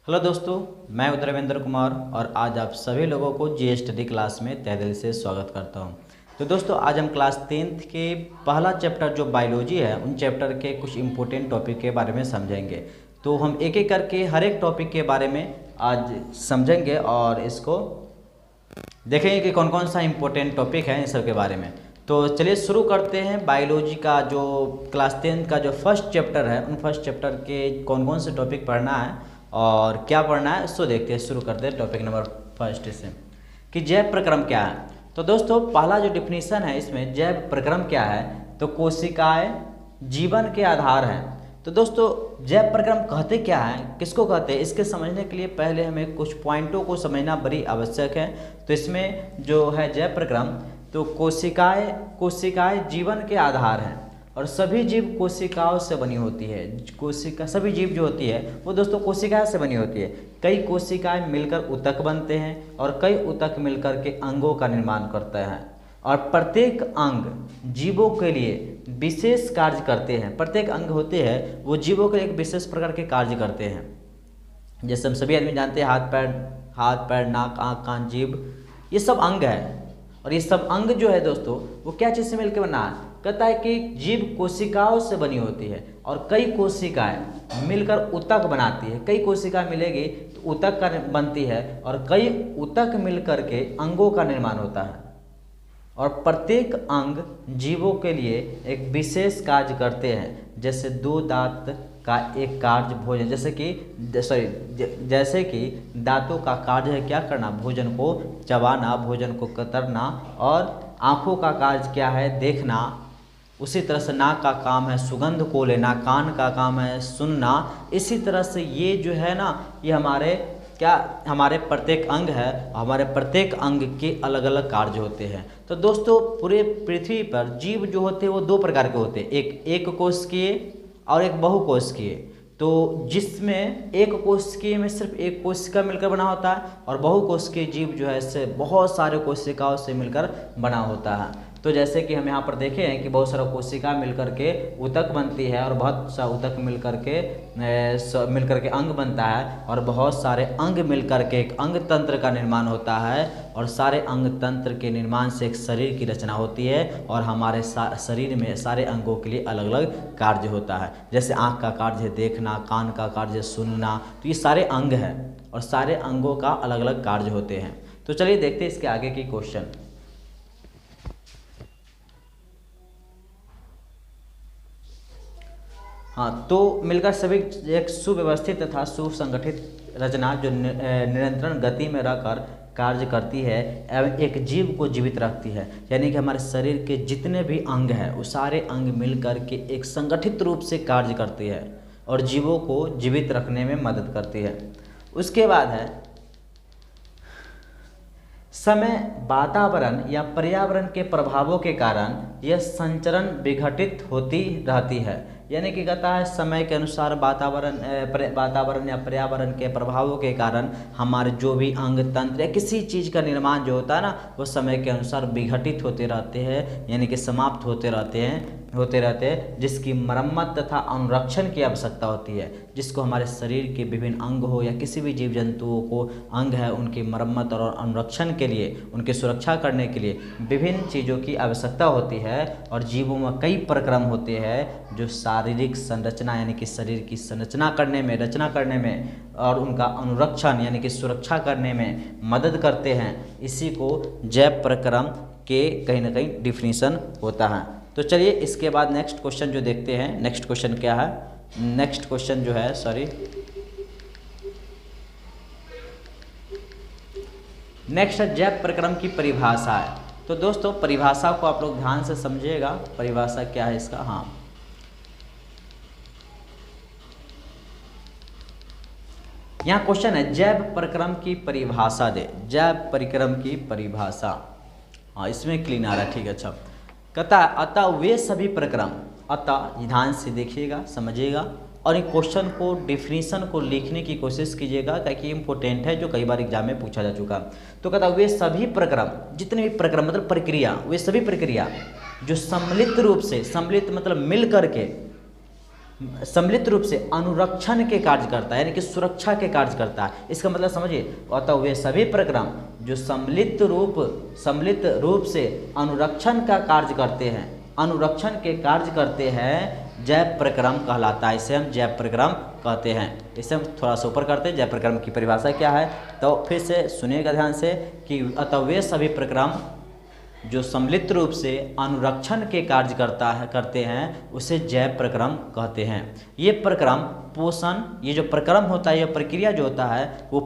Hello दोस्तों, मैं उद्रवेंद्र कुमार और आज आप सभी लोगों को जी स्टडी क्लास में तहे दिल से स्वागत करता हूं। तो दोस्तों, आज हम क्लास 10th के पहला चैप्टर जो बायोलॉजी है उन चैप्टर के कुछ इम्पोर्टेंट टॉपिक के बारे में समझेंगे। तो हम एक एक करके हर एक टॉपिक के बारे में आज समझेंगे और इसको देखेंगे कि कौन कौन सा इम्पोर्टेंट टॉपिक है इन सब के बारे में। तो चलिए शुरू करते हैं। बायोलॉजी का जो क्लास 10th का जो फर्स्ट चैप्टर है उन फर्स्ट चैप्टर के कौन कौन से टॉपिक पढ़ना है और क्या पढ़ना है उसको देखते हैं। शुरू करते हैं टॉपिक नंबर फर्स्ट से कि जैव प्रक्रम क्या है। तो दोस्तों, पहला जो डिफिनीशन है इसमें जैव प्रक्रम क्या है, तो कोशिकाएं जीवन के आधार हैं। तो दोस्तों, जैव प्रक्रम कहते क्या है, किसको कहते हैं, इसके समझने के लिए पहले हमें कुछ पॉइंटों को समझना बड़ी आवश्यक है। तो इसमें जो है जैव प्रक्रम, तो कोशिकाएं जीवन के आधार हैं और सभी जीव कोशिकाओं से बनी होती है। सभी जीव जो होती है वो दोस्तों कोशिकाएं से बनी होती है। कई कोशिकाएं मिलकर ऊतक बनते हैं और कई ऊतक मिलकर के अंगों का निर्माण करते हैं और प्रत्येक अंग जीवों के लिए विशेष कार्य करते हैं। प्रत्येक अंग होते हैं वो जीवों के लिए एक विशेष प्रकार के कार्य करते हैं। जैसे हम सभी आदमी जानते हैं हाथ पैर नाक आँख कान जीभ, ये सब अंग है। और ये सब अंग जो है दोस्तों वो क्या चीज़ से मिलकर बना है, कहता है कि जीव कोशिकाओं से बनी होती है और कई कोशिकाएं मिलकर ऊतक बनाती है। कई कोशिकाएं मिलेगी तो ऊतक का बनती है और कई ऊतक मिलकर के अंगों का निर्माण होता है। और प्रत्येक अंग जीवों के लिए एक विशेष कार्य करते हैं। जैसे दो दांत का एक कार्य भोजन, जैसे कि दांतों का कार्य है क्या करना, भोजन को चबाना, भोजन को कतरना, और आँखों का कार्य क्या है, देखना। उसी तरह से नाक का काम है सुगंध को लेना, कान का काम है सुनना। इसी तरह से ये जो है ना, ये हमारे प्रत्येक अंग है। हमारे प्रत्येक अंग के अलग अलग कार्य होते हैं। तो दोस्तों, पूरे पृथ्वी पर जीव जो होते हैं वो दो प्रकार के होते हैं, एक कोशिकीय और एक बहुकोशिकीय। तो जिसमें एक कोशिकीय में सिर्फ एक कोशिका मिलकर बना होता है और बहुकोशिकीय जीव जो है इससे बहुत सारे कोशिकाओं से मिलकर बना होता है। तो जैसे कि हम यहाँ पर देखें हैं कि बहुत सारा कोशिका मिलकर के ऊतक बनती है और बहुत सा ऊतक मिलकर के अंग बनता है और बहुत सारे अंग मिलकर के एक अंग तंत्र का निर्माण होता है और सारे अंग तंत्र के निर्माण से एक शरीर की रचना होती है और हमारे शरीर में सारे अंगों के लिए अलग अलग कार्य होता है। जैसे आँख का कार्य है देखना, कान का कार्य है सुनना। तो ये सारे अंग हैं और सारे अंगों का अलग अलग कार्य होते हैं। तो चलिए देखते हैं इसके आगे की क्वेश्चन। हाँ, तो मिलकर सभी एक सुव्यवस्थित तथा सुसंगठित रचना जो निरंतर गति में रहकर कार्य करती है एवं एक जीव को जीवित रखती है। यानी कि हमारे शरीर के जितने भी अंग हैं वो सारे अंग मिलकर के एक संगठित रूप से कार्य करती है और जीवों को जीवित रखने में मदद करती है। उसके बाद है समय, वातावरण या पर्यावरण के प्रभावों के कारण यह संचरण विघटित होती रहती है। यानी कि कहता है समय के अनुसार वातावरण या पर्यावरण के प्रभावों के कारण हमारे जो भी अंग तंत्र या किसी चीज़ का निर्माण जो होता है ना वो समय के अनुसार विघटित होते रहते हैं, यानी कि समाप्त होते रहते हैं, जिसकी मरम्मत तथा अनुरक्षण की आवश्यकता होती है। जिसको हमारे शरीर के विभिन्न अंग हो या किसी भी जीव जंतुओं को अंग है उनकी मरम्मत और अनुरक्षण के लिए, उनकी सुरक्षा करने के लिए विभिन्न चीज़ों की आवश्यकता होती है। और जीवों में कई प्रक्रम होते हैं जो शारीरिक संरचना यानी कि शरीर की रचना करने में और उनका अनुरक्षण यानी कि सुरक्षा करने में मदद करते हैं। इसी को जैव प्रक्रम के कहीं ना कहीं डिफिनीशन होता है। तो चलिए इसके बाद नेक्स्ट क्वेश्चन जो देखते हैं। नेक्स्ट क्वेश्चन क्या है, नेक्स्ट क्वेश्चन जो है नेक्स्ट है जैव प्रक्रम की परिभाषा है। तो दोस्तों, परिभाषा को आप लोग ध्यान से समझिएगा। परिभाषा क्या है इसका, हाँ, यहाँ क्वेश्चन है जैव प्रक्रम की परिभाषा दे। जैव प्रक्रम की परिभाषा, हाँ इसमें क्लीन आ रहा है, ठीक है। अच्छा, कहता है अतः वे सभी प्रक्रम, अतः ध्यान से देखिएगा समझिएगा और इन क्वेश्चन को डिफिनीशन को लिखने की कोशिश कीजिएगा ताकि इम्पोर्टेंट है जो कई बार एग्जाम में पूछा जा चुका। तो कहता है वे सभी प्रक्रम, जितने भी प्रक्रम मतलब प्रक्रिया, वे सभी प्रक्रिया जो सम्मिलित रूप से, सम्मिलित मतलब मिल करके सम्मिलित रूप से अनुरक्षण के कार्य करता है, यानी कि सुरक्षा के कार्य करता है। इसका मतलब समझिए, अतः वे सभी प्रक्रम जो सम्मिलित रूप से अनुरक्षण का कार्य करते हैं, अनुरक्षण के कार्य करते हैं, जैव प्रक्रम कहलाता है। इसे हम जैव प्रक्रम कहते हैं। इसे हम थोड़ा सा ऊपर करते हैं, जैव प्रक्रम की परिभाषा क्या है। तो फिर से सुनिएगा ध्यान से कि अतः वे सभी प्रक्रम जो सम्मिलित रूप से अनुरक्षण के कार्य करते हैं, उसे जैव प्रक्रम कहते हैं। ये प्रक्रम पोषण, ये जो प्रक्रम होता है, ये प्रक्रिया जो होता है वो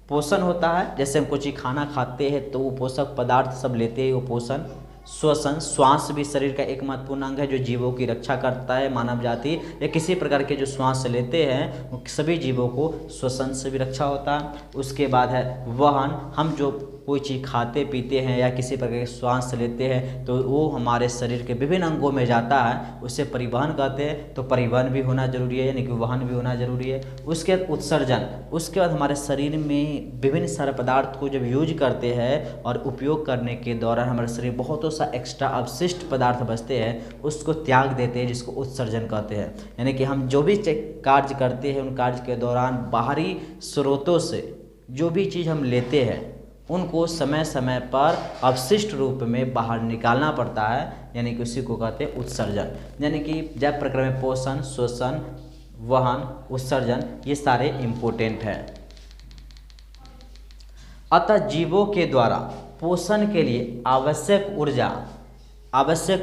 पोषण होता है। जैसे हम कुछ खाना खाते हैं तो वो पोषक पदार्थ सब लेते हैं, वो पोषण। श्वसन, श्वास भी शरीर का एक महत्वपूर्ण अंग है जो जीवों की रक्षा करता है। मानव जाति या किसी प्रकार के जो श्वास लेते हैं वो सभी जीवों को श्वसन से भी रक्षा होता है। उसके बाद है वहन, हम जो कोई चीज़ खाते पीते हैं या किसी प्रकार के श्वास लेते हैं तो वो हमारे शरीर के विभिन्न अंगों में जाता है, उसे परिवहन कहते हैं। तो परिवहन भी होना जरूरी है, यानी कि वहन भी होना जरूरी है। उसके बाद उत्सर्जन, उसके बाद हमारे शरीर में विभिन्न सारे पदार्थ को जब यूज करते हैं और उपयोग करने के दौरान हमारे शरीर बहुतों सा एक्स्ट्रा अवशिष्ट पदार्थ बचते हैं, उसको त्याग देते हैं, जिसको उत्सर्जन कहते हैं। यानी कि हम जो भी कार्य करते हैं उन कार्य के दौरान बाहरी स्रोतों से जो भी चीज़ हम लेते हैं उनको समय समय पर अवशिष्ट रूप में बाहर निकालना पड़ता है, यानी कि उसी को कहते हैं उत्सर्जन। यानी कि जैव प्रक्रम में पोषण, श्वसन, वहन, उत्सर्जन ये सारे इम्पोर्टेंट हैं। अतः जीवों के द्वारा पोषण के लिए आवश्यक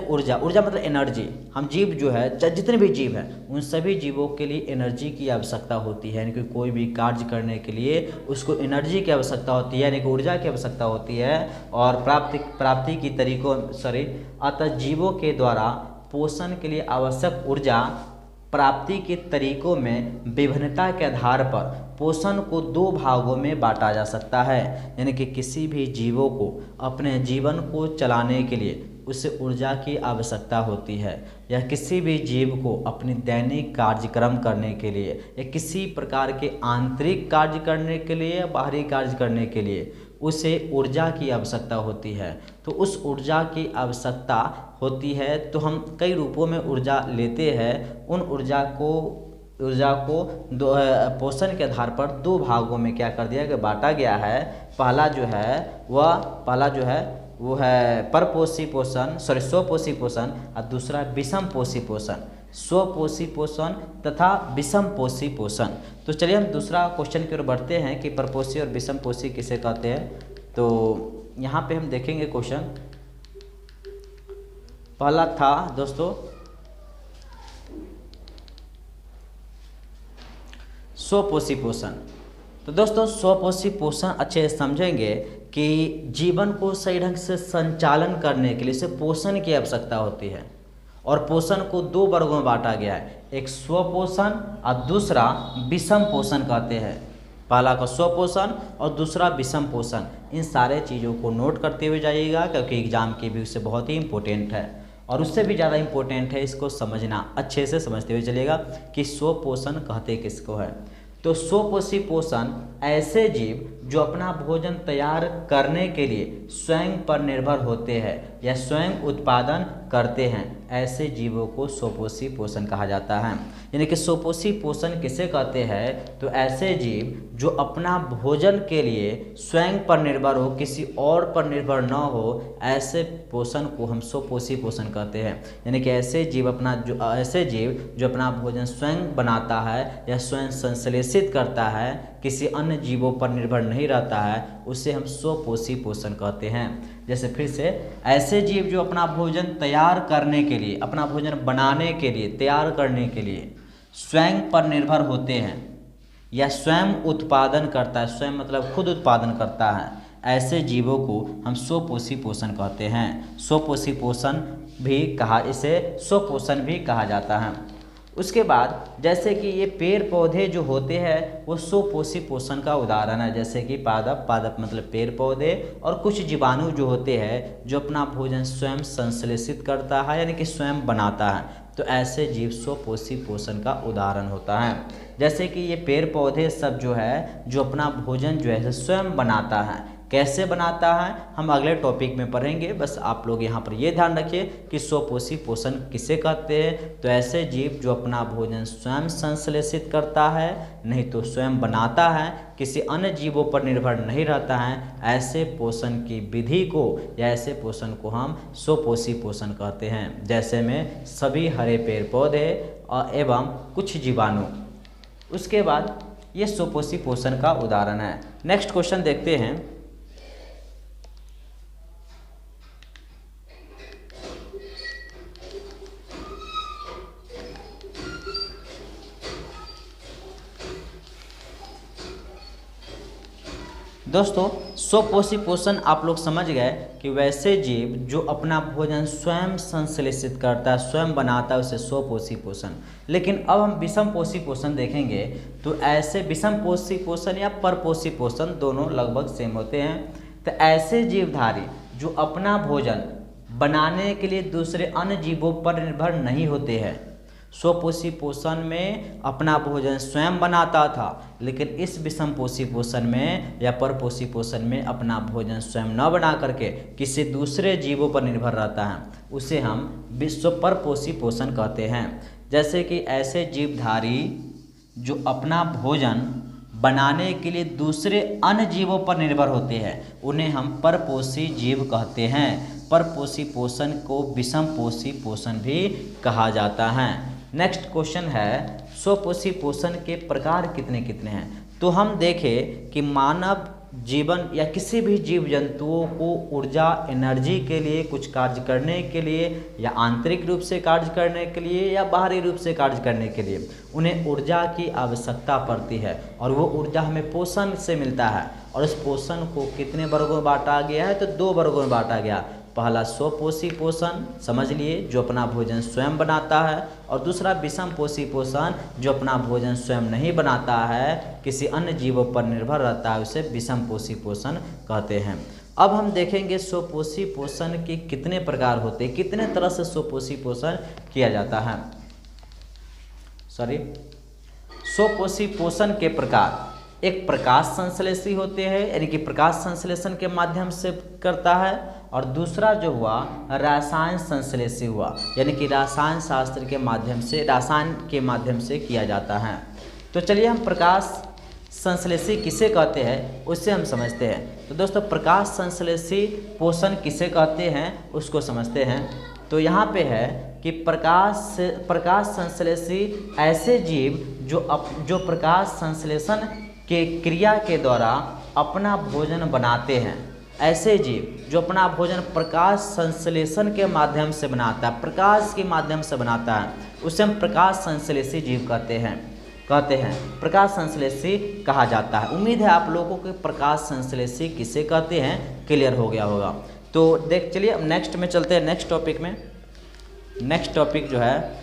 ऊर्जा मतलब एनर्जी, हम जीव जो है जितने भी जीव हैं उन सभी जीवों के लिए एनर्जी की आवश्यकता होती है। यानी कि कोई भी कार्य करने के लिए उसको एनर्जी की आवश्यकता होती है, यानी कि ऊर्जा की आवश्यकता होती है। और प्राप्ति की तरीकों अतः जीवों के द्वारा पोषण के लिए आवश्यक ऊर्जा प्राप्ति के तरीकों में विभिन्नता के आधार पर पोषण को दो भागों में बांटा जा सकता है। यानी कि किसी भी जीवों को अपने जीवन को चलाने के लिए उसे ऊर्जा की आवश्यकता होती है, या किसी भी जीव को अपनी दैनिक कार्यक्रम करने के लिए या किसी प्रकार के आंतरिक कार्य करने के लिए या बाहरी कार्य करने के लिए उसे ऊर्जा की आवश्यकता होती है। तो उस ऊर्जा की आवश्यकता होती है तो हम कई रूपों में ऊर्जा लेते हैं। उन ऊर्जा को पोषण के आधार पर दो भागों में क्या कर दिया कि बांटा गया है। पहला जो है वो है परपोषी पोषण, स्वपोषी पोषण, और दूसरा विषम पोषी पोषण, स्वपोषी पोषण तथा विषम पोषी पोषण। तो चलिए हम दूसरा क्वेश्चन की ओर बढ़ते हैं कि परपोषी और विषम पोषी किसे कहते हैं। तो यहाँ पे हम देखेंगे क्वेश्चन पहला था दोस्तों स्वपोषी पोषण। तो दोस्तों स्वपोषी पोषण अच्छे से समझेंगे कि जीवन को सही ढंग से संचालन करने के लिए इसे पोषण की आवश्यकता होती है। और पोषण को दो वर्गों में बांटा गया है, एक स्वपोषण और दूसरा विषम पोषण कहते हैं। पहला का स्वपोषण और दूसरा विषम पोषण। इन सारे चीज़ों को नोट करते हुए जाइएगा क्योंकि एग्जाम के व्यू से बहुत ही इंपॉर्टेंट है। और उससे भी ज़्यादा इम्पोर्टेंट है इसको समझना, अच्छे से समझते हुए चलेगा कि स्वपोषण कहते किसको है। तो स्वपोषी पोषण ऐसे जीव जो अपना भोजन तैयार करने के लिए स्वयं पर निर्भर होते हैं या स्वयं उत्पादन करते हैं, ऐसे जीवों को स्वपोषी पोषण कहा जाता है। यानी कि स्वपोषी पोषण किसे कहते हैं, तो ऐसे जीव जो अपना भोजन के लिए स्वयं पर निर्भर हो, किसी और पर निर्भर न हो, ऐसे पोषण को हम स्वपोषी पोषण कहते हैं। यानी कि ऐसे जीव जो अपना भोजन स्वयं बनाता है या स्वयं संश्लेषित करता है, किसी अन्य जीवों पर निर्भर नहीं रहता है, उसे हम स्वपोषी पोषण कहते हैं। जैसे फिर से, ऐसे जीव जो अपना भोजन तैयार करने के लिए, अपना भोजन बनाने के लिए, तैयार करने के लिए स्वयं पर निर्भर होते हैं या स्वयं उत्पादन करता है, स्वयं मतलब खुद उत्पादन करता है, ऐसे जीवों को हम स्वपोषी पोषण कहते हैं। स्वपोषी पोषण इसे स्वपोषण भी कहा जाता है। उसके बाद जैसे कि ये पेड़ पौधे जो होते हैं वो स्वपोषी पोषण का उदाहरण है। जैसे कि पादप मतलब पेड़ पौधे, और कुछ जीवाणु जो होते हैं जो अपना भोजन स्वयं संश्लेषित करता है यानी कि स्वयं बनाता है, तो ऐसे जीव स्वपोषी पोषण का उदाहरण होता है। जैसे कि ये पेड़ पौधे सब जो है जो अपना भोजन जो है स्वयं बनाता है, कैसे बनाता है हम अगले टॉपिक में पढ़ेंगे। बस आप लोग यहाँ पर ये ध्यान रखिए कि स्वपोषी पोषण किसे कहते हैं। तो ऐसे जीव जो अपना भोजन स्वयं संश्लेषित करता है, नहीं तो स्वयं बनाता है, किसी अन्य जीवों पर निर्भर नहीं रहता है, ऐसे पोषण की विधि को या ऐसे पोषण को हम स्वपोषी पोषण कहते हैं। जैसे में सभी हरे पेड़ पौधे एवं कुछ जीवाणु। उसके बाद ये स्वपोषी पोषण का उदाहरण है। नेक्स्ट क्वेश्चन देखते हैं। दोस्तों स्वपोषी पोषण आप लोग समझ गए कि वैसे जीव जो अपना भोजन स्वयं संश्लेषित करता है, स्वयं बनाता है, उसे स्वपोषी पोषण। लेकिन अब हम विषम पोषी पोषण देखेंगे। तो ऐसे विषम पोषी पोषण या परपोषी पोषण दोनों लगभग सेम होते हैं। तो ऐसे जीवधारी जो अपना भोजन बनाने के लिए दूसरे अन्य जीवों पर निर्भर नहीं होते हैं। स्वपोषी पोषण में अपना भोजन स्वयं बनाता था, लेकिन इस विषम पोषी पोषण में या परपोषी पोषण में अपना भोजन स्वयं न बना करके किसी दूसरे जीवों पर निर्भर रहता है, उसे हम विश्व परपोषी पोषण कहते हैं। जैसे कि ऐसे जीवधारी जो अपना भोजन बनाने के लिए दूसरे अन्य जीवों पर निर्भर होते हैं, उन्हें हम परपोषी जीव कहते हैं। परपोषी पोषण को विषम पोषी पोषण भी कहा जाता है। नेक्स्ट क्वेश्चन है स्वपोषी पोषण के प्रकार कितने कितने हैं। तो हम देखें कि मानव जीवन या किसी भी जीव जंतुओं को ऊर्जा एनर्जी के लिए, कुछ कार्य करने के लिए, या आंतरिक रूप से कार्य करने के लिए या बाहरी रूप से कार्य करने के लिए उन्हें ऊर्जा की आवश्यकता पड़ती है, और वो ऊर्जा हमें पोषण से मिलता है। और इस पोषण को कितने वर्गों में बांटा गया है, तो 2 वर्गों में बांटा गया। पहला स्वपोषी पोषण समझ लिए, जो अपना भोजन स्वयं बनाता है, और दूसरा विषम पोषी पोषण जो अपना भोजन स्वयं नहीं बनाता है, किसी अन्य जीवों पर निर्भर रहता है, उसे विषम पोषी पोषण कहते हैं। अब हम देखेंगे स्वपोषी पोषण के कितने प्रकार होते हैं, कितने तरह से स्वपोषी पोषण किया जाता है। स्वपोषी पोषण के प्रकार, एक प्रकाश संश्लेषी होते हैं, यानी कि प्रकाश संश्लेषण के माध्यम से करता है, और दूसरा जो हुआ रसायन संश्लेषी हुआ, यानी कि रसायन शास्त्र के माध्यम से, रसायन के माध्यम से किया जाता है। तो चलिए हम प्रकाश संश्लेषी किसे कहते हैं उससे हम समझते हैं। तो दोस्तों प्रकाश संश्लेषी पोषण किसे कहते हैं उसको समझते हैं। तो यहाँ पे है कि प्रकाश संश्लेषी ऐसे जीव जो प्रकाश संश्लेषण के क्रिया के द्वारा अपना भोजन बनाते हैं। ऐसे जीव जो अपना भोजन प्रकाश संश्लेषण के माध्यम से बनाता है, प्रकाश के माध्यम से बनाता है, उसे हम प्रकाश संश्लेषी जीव कहते हैं, प्रकाश संश्लेषी कहा जाता है। उम्मीद है आप लोगों को प्रकाश संश्लेषी किसे कहते हैं क्लियर हो गया होगा। तो चलिए अब नेक्स्ट में चलते हैं, नेक्स्ट टॉपिक में। नेक्स्ट टॉपिक जो है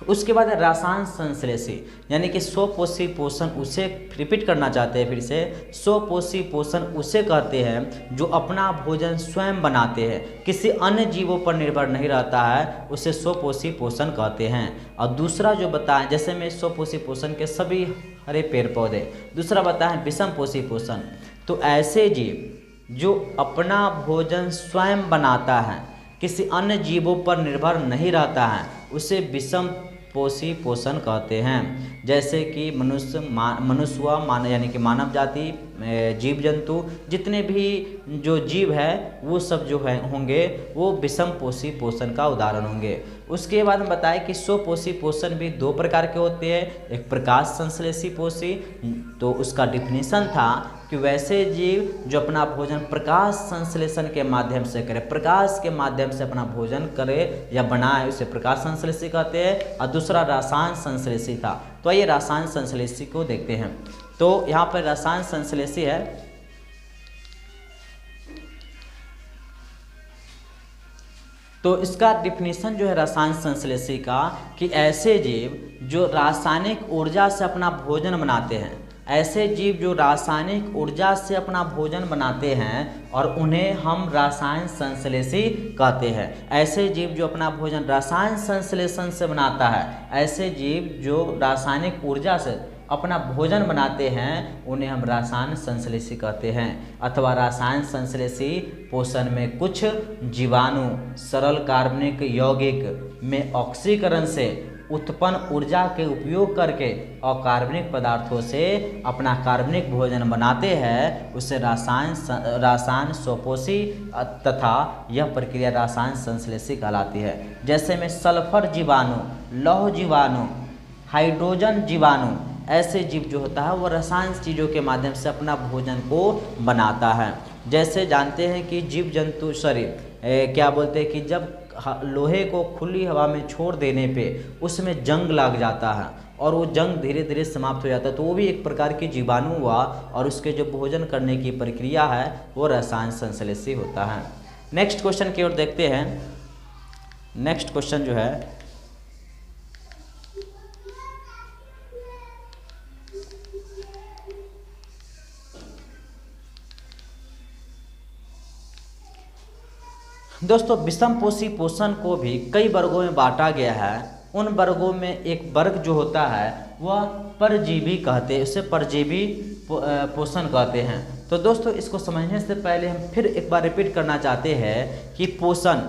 उसके बाद रसायन संश्लेषी, यानी कि स्वपोषी पोषण, उसे रिपीट करना चाहते हैं फिर से। स्वपोषी पोषण उसे कहते हैं जो अपना भोजन स्वयं बनाते हैं, किसी अन्य जीवों पर निर्भर नहीं रहता है, उसे स्वपोषी पोषण कहते हैं। और दूसरा जो बताएं, जैसे में स्वपोषी पोषण के सभी हरे पेड़ पौधे, दूसरा बताएं विषम पोषी पोषण। तो ऐसे जीव जो अपना भोजन स्वयं बनाता है, किसी अन्य जीवों पर निर्भर नहीं रहता है, उसे विषम पोषी पोषण कहते हैं। जैसे कि मनुष्य हुआ, यानी कि मानव जाति, जीव जंतु, जितने भी जो जीव है वो सब जो है होंगे वो विषम पोषी पोषण का उदाहरण होंगे। उसके बाद हम बताएं कि स्वपोषी पोषण भी 2 प्रकार के होते हैं। एक प्रकाश संश्लेषी पोषी, तो उसका डिफिनीशन था कि वैसे जीव जो अपना भोजन प्रकाश संश्लेषण के माध्यम से करे, प्रकाश के माध्यम से अपना भोजन करे या बनाए, उसे प्रकाश संश्लेषी कहते हैं। और दूसरा रसायन संश्लेषी था। तो आइए रसायन संश्लेषी को देखते हैं। तो यहाँ पर रसायन संश्लेषी है, तो इसका डिफिनीशन जो है रसायन संश्लेषी का कि ऐसे जीव जो रासायनिक ऊर्जा से अपना भोजन बनाते हैं, ऐसे जीव जो रासायनिक ऊर्जा से अपना भोजन बनाते हैं और उन्हें हम रसायन संश्लेषी कहते हैं। ऐसे जीव जो अपना भोजन रसायन संश्लेषण से बनाता है, ऐसे जीव जो रासायनिक ऊर्जा से अपना भोजन बनाते हैं उन्हें हम रसायन संश्लेषी कहते हैं। अथवा रसायन संश्लेषी पोषण में कुछ जीवाणु सरल कार्बनिक यौगिक में ऑक्सीकरण से उत्पन्न ऊर्जा के उपयोग करके अकार्बनिक पदार्थों से अपना कार्बनिक भोजन बनाते हैं, उसे रसायन स्वपोषी तथा यह प्रक्रिया रसायन संश्लेषी कहलाती है। जैसे में सल्फर जीवाणु, लौह जीवाणु, हाइड्रोजन जीवाणु, ऐसे जीव जो होता है वो रसायन चीज़ों के माध्यम से अपना भोजन को बनाता है। जैसे जानते हैं कि जीव जंतु क्या बोलते हैं कि जब लोहे को खुली हवा में छोड़ देने पे उसमें जंग लग जाता है और वो जंग धीरे धीरे समाप्त हो जाता है, तो वो भी एक प्रकार की जीवाणु हुआ और उसके जो भोजन करने की प्रक्रिया है वो रसायन संश्लेषी होता है। नेक्स्ट क्वेश्चन की ओर देखते हैं। नेक्स्ट क्वेश्चन जो है दोस्तों, विषमपोषी पोषण को भी कई वर्गों में बांटा गया है। उन वर्गों में एक वर्ग जो होता है वह परजीवी कहते हैं, उसे परजीवी पोषण कहते हैं। तो दोस्तों, इसको समझने से पहले हम फिर एक बार रिपीट करना चाहते हैं कि पोषण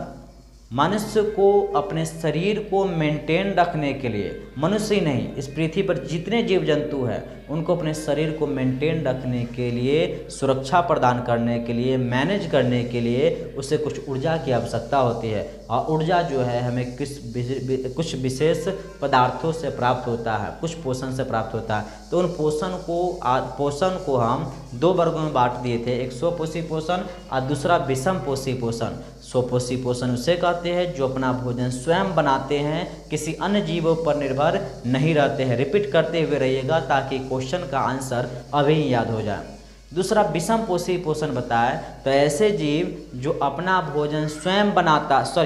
मनुष्य को अपने शरीर को मेंटेन रखने के लिए, मनुष्य ही नहीं इस पृथ्वी पर जितने जीव जंतु हैं उनको अपने शरीर को मेंटेन रखने के लिए, सुरक्षा प्रदान करने के लिए, मैनेज करने के लिए उसे कुछ ऊर्जा की आवश्यकता होती है। और ऊर्जा जो है हमें कुछ विशेष पदार्थों से प्राप्त होता है, कुछ पोषण से प्राप्त होता है। तो उन पोषण को हम दो वर्गों में बांट दिए थे, एक स्वपोषी पोषण और दूसरा विषमपोषी पोषण। स्वपोषी पोषण उसे कहते हैं जो अपना भोजन स्वयं बनाते हैं, किसी अन्य जीवों पर निर्भर नहीं रहते हैं। रिपीट करते हुए रहिएगा ताकि क्वेश्चन का आंसर अभी याद हो जाए। दूसरा विषमपोषी पोषण बताए तो ऐसे जीव जो अपना भोजन स्वयं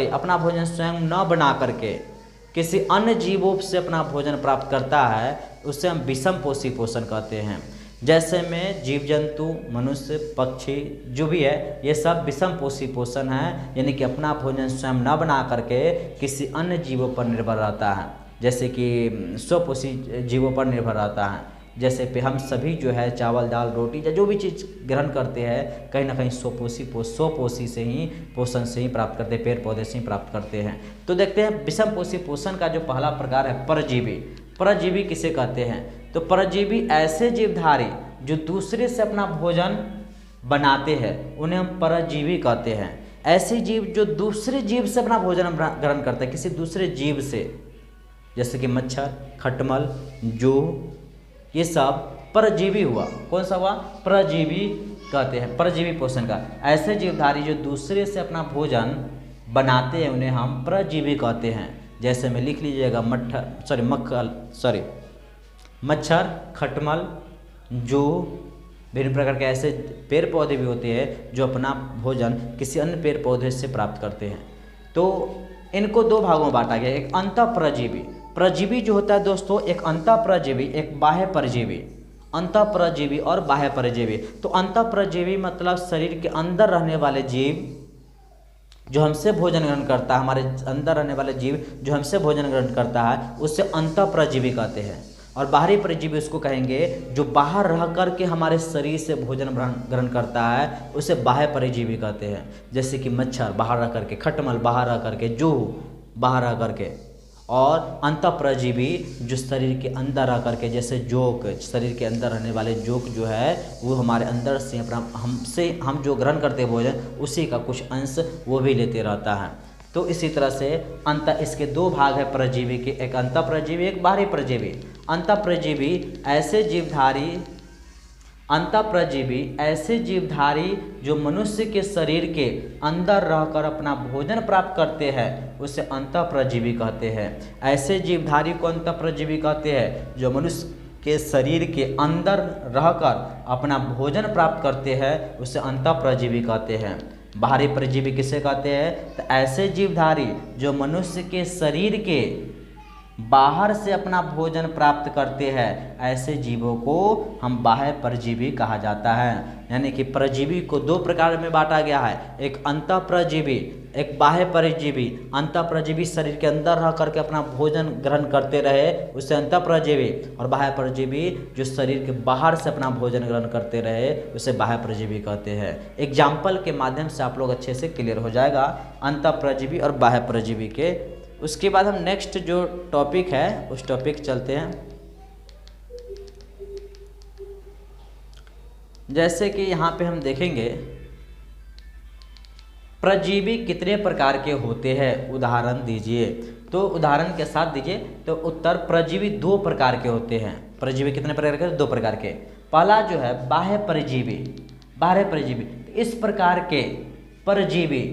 अपना भोजन स्वयं न बना करके किसी अन्य जीवों से अपना भोजन प्राप्त करता है, उसे हम विषमपोषी पोषण कहते हैं। जैसे में जीव जंतु, मनुष्य, पक्षी जो भी है ये सब विषमपोषी पोषण है, यानी कि अपना भोजन स्वयं न बना करके किसी अन्य जीवों पर निर्भर रहता है। जैसे कि स्वपोषी जीवों पर निर्भर रहता है, जैसे पे हम सभी जो है चावल दाल रोटी या जो भी चीज़ ग्रहण करते हैं कहीं ना कहीं स्वपोषी से ही पोषण से ही प्राप्त करते हैं, पेड़ पौधे से ही प्राप्त करते हैं। तो देखते हैं विषमपोषी पोषण का जो पहला प्रकार है परजीवी। परजीवी किसे कहते हैं? तो परजीवी ऐसे जीवधारी जो दूसरे से अपना भोजन बनाते हैं उन्हें हम परजीवी कहते हैं। ऐसे जीव जो दूसरे जीव से अपना भोजन ग्रहण करते हैं, किसी दूसरे जीव से, जैसे कि मच्छर, खटमल, जूह, ये सब परजीवी हुआ। कौन सा हुआ? परजीवी कहते हैं, परजीवी पोषण का। ऐसे जीवधारी जो दूसरे से अपना भोजन बनाते हैं उन्हें हम परजीवी कहते हैं। जैसे में लिख लीजिएगा मच्छर, खटमल, जूह, विभिन्न प्रकार के ऐसे पेड़ पौधे भी होते हैं जो अपना भोजन किसी अन्य पेड़ पौधे से प्राप्त करते हैं। तो इनको दो भागों में बांटा गया, एक अंतःपरजीवी। परजीवी जो होता है दोस्तों, एक अंतःपरजीवी, एक बाह्य परजीवी। अंतःपरजीवी और बाह्य परजीवी। तो अंतःपरजीवी मतलब शरीर के अंदर रहने वाले जीव जो हमसे भोजन ग्रहण करता है, हमारे अंदर रहने वाले जीव जो हमसे भोजन ग्रहण करता है उससे अंतःपरजीवी कहते हैं। और बाहरी परजीवी उसको कहेंगे जो बाहर रह कर के हमारे शरीर से भोजन ग्रहण करता है, उसे बाह्य परजीवी कहते हैं। जैसे कि मच्छर बाहर रह करके, खटमल बाहर रह करके, जूह बाहर रह करके, और अंतःपरजीवी जो शरीर के अंदर रह करके, जैसे जोक, शरीर के अंदर रहने वाले जोक जो है वो हमारे अंदर से अपना हम जो ग्रहण करते हैं भोजन उसी का कुछ अंश वो भी लेते रहता है। तो इसी तरह से इसके दो भाग है परजीवी के, एक अंतःपरजीवी, एक बाहरी परजीवी। अंतःपरजीवी ऐसे जीवधारी जो मनुष्य के शरीर के अंदर रहकर अपना भोजन प्राप्त करते हैं उसे अंतःपरजीवी कहते हैं। ऐसे जीवधारी को अंतःपरजीवी कहते हैं जो मनुष्य के शरीर के अंदर रहकर अपना भोजन प्राप्त करते हैं, उसे अंतःपरजीवी कहते हैं। बाहरी परजीवी किसे कहते हैं? तो ऐसे जीवधारी जो मनुष्य के शरीर के बाहर से अपना भोजन प्राप्त करते हैं, ऐसे जीवों को हम बाह्य परजीवी कहा जाता है। यानी कि परजीवी को दो प्रकार में बांटा गया है, एक अंतःपरजीवी, एक बाह्य परजीवी। अंतःपरजीवी शरीर के अंदर रह करके अपना भोजन ग्रहण करते रहे, उसे अंतःपरजीवी, और बाह्य परजीवी जो शरीर के बाहर से अपना भोजन ग्रहण करते रहे, उसे बाह्य परजीवी कहते हैं। एग्जाम्पल के माध्यम से आप लोग अच्छे से क्लियर हो जाएगा अंतःपरजीवी और बाह्य परजीवी के। उसके बाद हम नेक्स्ट जो टॉपिक है उस टॉपिक चलते हैं। जैसे कि यहाँ पे हम देखेंगे परजीवी कितने प्रकार के होते हैं, उदाहरण दीजिए। तो उदाहरण के साथ दीजिए। तो उत्तर परजीवी दो प्रकार के होते हैं। परजीवी कितने प्रकार के? दो प्रकार के। पहला जो है बाह्य परजीवी। बाह्य परजीवी इस प्रकार के परजीवी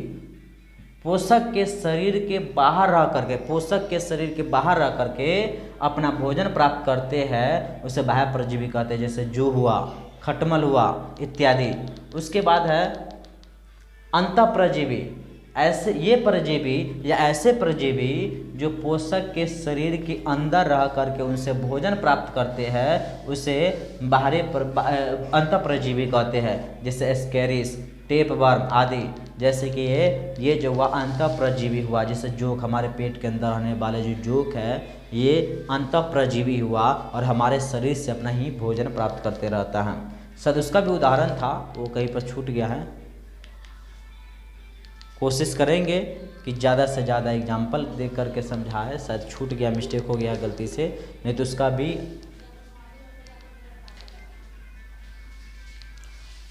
पोषक के शरीर के बाहर रह करके, पोषक के शरीर के बाहर रह करके अपना भोजन प्राप्त करते हैं, उसे बाह्य परजीवी कहते हैं। जैसे जू हुआ, खटमल हुआ इत्यादि। उसके बाद है अंतःपरजीवी। ऐसे ये परजीवी या ऐसे परजीवी जो पोषक के शरीर के अंदर रह करके उनसे भोजन प्राप्त करते हैं, उसे बाहरी अंतःपरजीवी कहते हैं। जैसे एस्केरिस, टेपवर्म आदि। जैसे कि ये जो हुआ अंतःपरजीवी हुआ। जैसे जोक, हमारे पेट के अंदर रहने वाले जो जोक है, ये अंतःपरजीवी हुआ और हमारे शरीर से अपना ही भोजन प्राप्त करते रहता है। शायद उसका भी उदाहरण था, वो कहीं पर छूट गया है। कोशिश करेंगे कि ज़्यादा से ज़्यादा एग्जाम्पल दे करके समझाए। शायद छूट गया, मिस्टेक हो गया गलती से, नहीं तो उसका भी।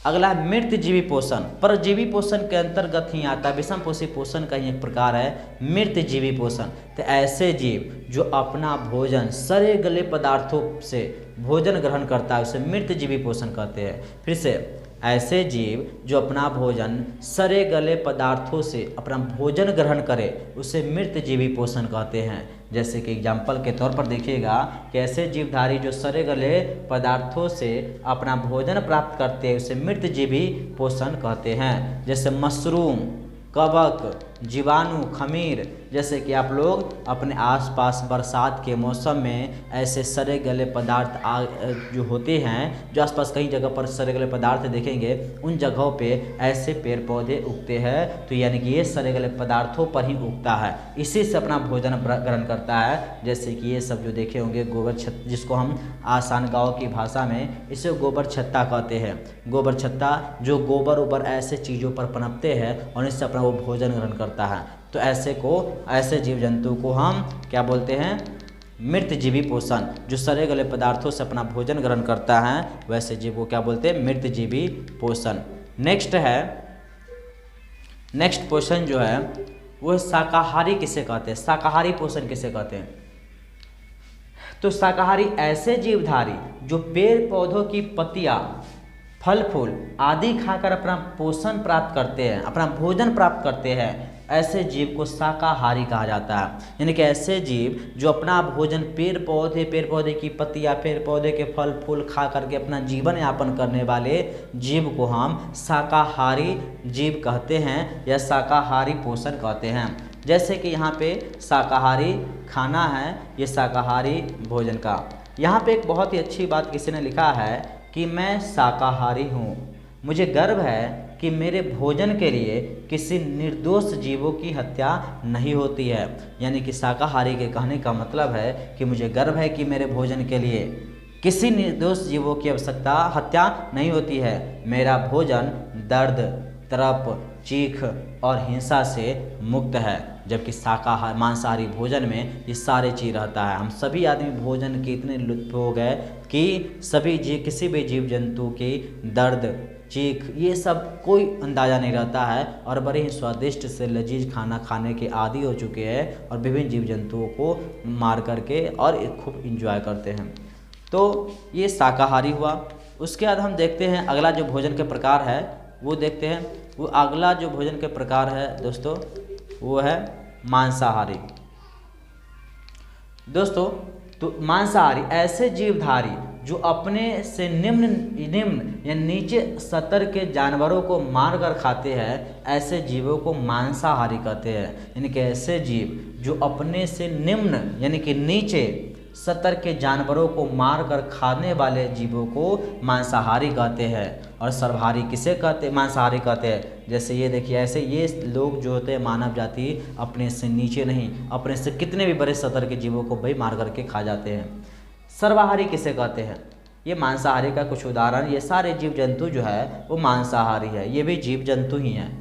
अगला है मृतजीवी पोषण। परजीवी पोषण के अंतर्गत ही आता है। विषमपोषी पोषण का ही एक प्रकार है मृतजीवी पोषण। तो ऐसे जीव जो अपना भोजन सड़े गले पदार्थों से भोजन ग्रहण करता है, उसे मृतजीवी पोषण कहते हैं। फिर से, ऐसे जीव जो अपना भोजन सड़े गले पदार्थों से अपना भोजन ग्रहण करे, उसे मृतजीवी पोषण कहते हैं। जैसे कि एग्जाम्पल के तौर पर देखिएगा कि ऐसे जीवधारी जो सड़े गले पदार्थों से अपना भोजन प्राप्त करते हैं, उसे मृतजीवी पोषण कहते हैं। जैसे मशरूम, कवक, जीवाणु, खमीर। जैसे कि आप लोग अपने आसपास बरसात के मौसम में ऐसे सड़े गले पदार्थ जो होते हैं, जो आसपास कई जगह पर सड़े गले पदार्थ देखेंगे, उन जगहों पे ऐसे पेड़ पौधे उगते हैं। तो यानी कि ये सड़े गले पदार्थों पर ही उगता है, इसी से अपना भोजन ग्रहण करता है। जैसे कि ये सब जो देखे होंगे गोबर छत्ता, जिसको हम आसान गाँव की भाषा में इसे गोबर छत्ता कहते हैं। गोबर छत्ता जो गोबर ऊबर ऐसे चीज़ों पर पनपते हैं और इससे अपना वो भोजन ग्रहण करता है। तो ऐसे जीव जंतु को हम क्या बोलते हैं? मृतजीवी पोषण। जो सड़े गले पदार्थों से अपना भोजन ग्रहण करता है, वैसे जीव को क्या बोलते हैं? मृतजीवी पोषण। नेक्स्ट पोषण जो है वो शाकाहारी किसे कहते हैं? शाकाहारी पोषण किसे कहते हैं? तो शाकाहारी ऐसे जीवधारी जो पेड़ पौधों की पत्तियां, फल फूल आदि खाकर अपना पोषण प्राप्त करते हैं, अपना भोजन प्राप्त करते हैं, ऐसे जीव को शाकाहारी कहा जाता है। यानी कि ऐसे जीव जो अपना भोजन पेड़ पौधे की पत्तियां, पेड़ पौधे के फल फूल खा करके अपना जीवन यापन करने वाले जीव को हम शाकाहारी जीव कहते हैं या शाकाहारी पोषण कहते हैं। जैसे कि यहाँ पे शाकाहारी खाना है, ये शाकाहारी भोजन का। यहाँ पे एक बहुत ही अच्छी बात किसी ने लिखा है कि मैं शाकाहारी हूँ, मुझे गर्व है कि मेरे भोजन के लिए किसी निर्दोष जीवों की हत्या नहीं होती है। यानी कि शाकाहारी के कहने का मतलब है कि मुझे गर्व है कि मेरे भोजन के लिए किसी निर्दोष जीवों की हत्या नहीं होती है। मेरा भोजन दर्द, तड़प, चीख और हिंसा से मुक्त है। जबकि मांसाहारी भोजन में ये सारे चीज़ रहता है। हम सभी आदमी भोजन के इतने लुत्फ हो गए कि किसी भी जीव जंतु की दर्द, चीख, ये सब कोई अंदाज़ा नहीं रहता है और बड़े ही स्वादिष्ट से लजीज खाना खाने के आदी हो चुके हैं और विभिन्न जीव जंतुओं को मार करके और खूब इंजॉय करते हैं। तो ये शाकाहारी हुआ। उसके बाद हम देखते हैं अगला जो भोजन के प्रकार है वो देखते हैं। वो अगला जो भोजन के प्रकार है दोस्तों वो है मांसाहारी। दोस्तों तो मांसाहारी ऐसे जीवधारी जो अपने से निम्न या नीचे स्तर के जानवरों को मार कर खाते हैं, ऐसे जीवों को मांसाहारी कहते हैं। यानी कि ऐसे जीव जो अपने से निम्न यानी कि नीचे स्तर के जानवरों को मारकर खाने वाले जीवों को मांसाहारी कहते हैं। और सर्वाहारी किसे कहते, मांसाहारी कहते हैं। जैसे ये देखिए, ऐसे ये लोग जो होते हैं मानव जाति अपने से नीचे नहीं, अपने से कितने भी बड़े स्तर के जीवों को भाई मार करके खा जाते हैं। सर्वाहारी किसे कहते हैं, ये मांसाहारी का कुछ उदाहरण, ये सारे जीव जंतु जो है वो मांसाहारी है, ये भी जीव जंतु ही हैं।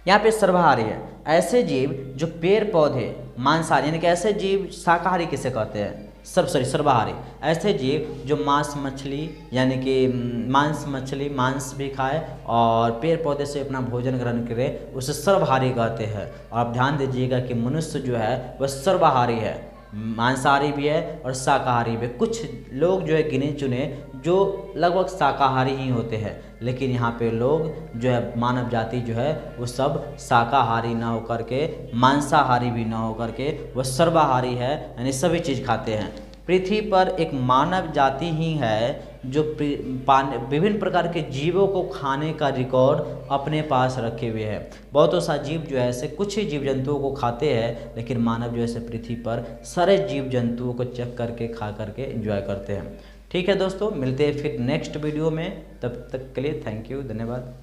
यहाँ पे सर्वाहारी है ऐसे जीव जो पेड़ पौधे मांसाहारी, यानी कि ऐसे जीव। शाकाहारी किसे कहते हैं, सर्वाहारी ऐसे जीव जो मांस मछली यानी कि मांस मछली मांस भी खाए और पेड़ पौधे से अपना भोजन ग्रहण करे, उसे सर्वाहारी कहते हैं। और आप ध्यान दीजिएगा कि मनुष्य जो है वह सर्वाहारी है, मांसाहारी भी है और शाकाहारी भी। कुछ लोग जो है गिने चुने जो लगभग शाकाहारी ही होते हैं, लेकिन यहाँ पे लोग जो है मानव जाति जो है वो सब शाकाहारी ना होकर के, मांसाहारी भी ना होकर के, वह सर्वाहारी है, यानी सभी चीज़ खाते हैं। पृथ्वी पर एक मानव जाति ही है जो विभिन्न प्रकार के जीवों को खाने का रिकॉर्ड अपने पास रखे हुए हैं। बहुत सा जीव जो है ऐसे कुछ ही जीव जंतुओं को खाते हैं, लेकिन मानव जो है पृथ्वी पर सारे जीव जंतुओं को चेक करके खा करके एंजॉय करते हैं। ठीक है दोस्तों, मिलते हैं फिर नेक्स्ट वीडियो में, तब तक के लिए थैंक यू, धन्यवाद।